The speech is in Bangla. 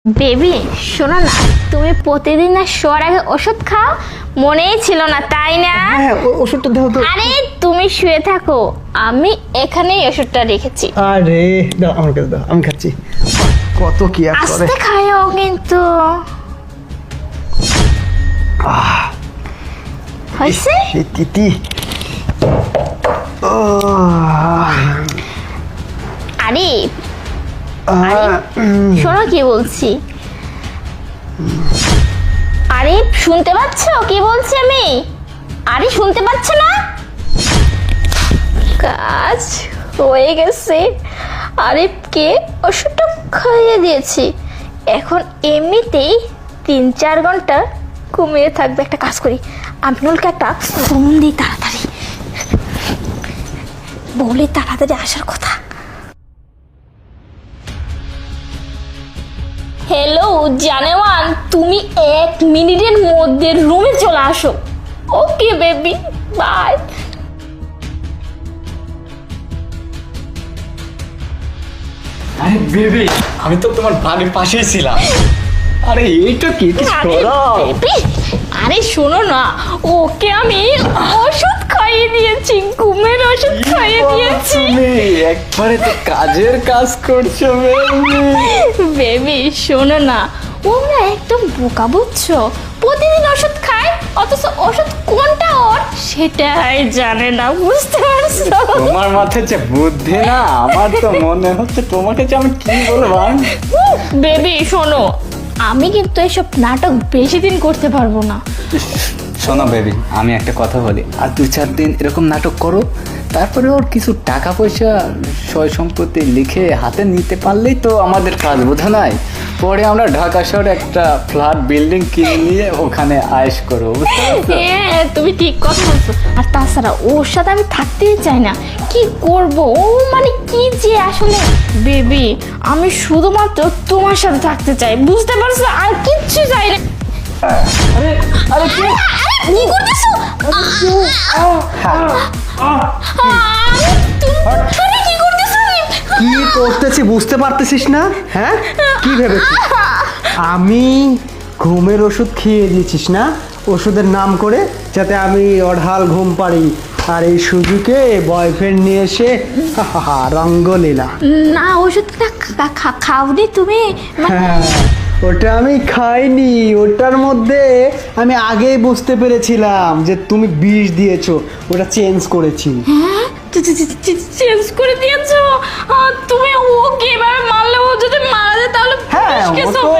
বেবি শোনো না, তুমি প্রতিদিন না শোয়ার আগে ওষুধ খাও, মনেই ছিল না তাই না? হ্যাঁ ওষুধটা দাও তো। আরে তুমি শুয়ে থাকো, আমি এখানেই ওষুধটা রেখেছি। আরে দাও আমার কাছে দাও, আমি খাচ্ছি। কত কি আর করে। আস্তে খাও কিন্তু। হয়েছে? এই তিতি। আরে শোনো কি বলছি। আরে শুনতে পাচ্ছ কি বলছি আমি? আরে শুনতে পাচ্ছ না? কাজ হয়ে গেছে। আরিফকে ওষুধটা খাইয়ে দিয়েছি, এখন এমনিতেই 3-4 ঘন্টা ঘুমিয়ে থাকবে। একটা কাজ করি, আমিনুলকে একটা ফোন দিই তাড়াতাড়ি, বলে তাড়াতাড়ি আসার কথা। হ্যালো জানেওয়ান, তুমি 1 মিনিটের মধ্যে রুমে চলে আসো। Okay baby, bye. আরে বেবি, আমি তো তোমার বাড়ির পাশেই ছিলাম। আরে এইটা কি বেবি, আরে শোনো না, ওকে আমি ওষুধ খাইয়ে দিয়েছি, ঘুমের ওষুধ খাইয়ে দিয়েছি। তুমি একবারে তো কাজের কাজ করছো বেবি। বেবি শোনো না, ও না একদম বোকা বুঝছো, প্রতিদিন ওষুধ খায় অথচ ওষুধ কোনটা ওর সেটাই জানে না, বুঝতে পারছো? তোমার মাথায় যে বুদ্ধি না, আমার তো মনে হচ্ছে তোমাকে যে আমি কি বলবো। বেবি শোনো, আমি কিন্তু এসব নাটক বেশি দিন করতে পারবো না। শোনো বেবি, আমি একটা কথা বলি, আর 2-4 দিন এরকম নাটক করো, তারপরে ওর কিছু টাকা পয়সা সয় সম্পত্তি লিখে হাতে নিতে পারলেই তো আমাদের কাজ, বোঝা নাই? পরে আমরা ঢাকা শহরে একটা ফ্ল্যাট বিল্ডিং কিনে নিয়ে ওখানে আয়েশ করবো, বুঝতে পারছো? হ্যাঁ তুমি ঠিক কথা বলছো। আর তাছাড়া ওর সাথে আমি থাকতেই চাই না, কি করব ও মানে কি যে আসলে। বেবি আমি শুধুমাত্র তোমার সাথে থাকতে চাই, বুঝতে পারছো? আর কিচ্ছু চাই না। আরে আরে কি? কি করতেছো? তুমি কি করতেছো? কি করতেছি বুঝতে পারতেছিস না? হ্যাঁ কি ভেবেছিস আমি ঘুমের ওষুধ খেয়ে দিয়েছিস না, ওষুধের নাম করে, যাতে আমি অঢাল ঘুম পারি, আর এই সুযোগে বয়ফ্রেন্ড নিয়ে এসে রঙ্গলীলা। না ওষুধটা খাওনি তুমি? হ্যাঁ ওটা আমি খাইনি, ওটার মধ্যে আমি আগেই বুঝতে পেরেছিলাম যে তুমি বিষ দিয়েছো, ওটা চেঞ্জ করেছি। হ্যাঁ চেঞ্জ করে দিয়েছো? তুমি ওকে এভাবে মারলে ও যদি মারা যায় তাহলে হ্যাঁ কেস ও তো হবে।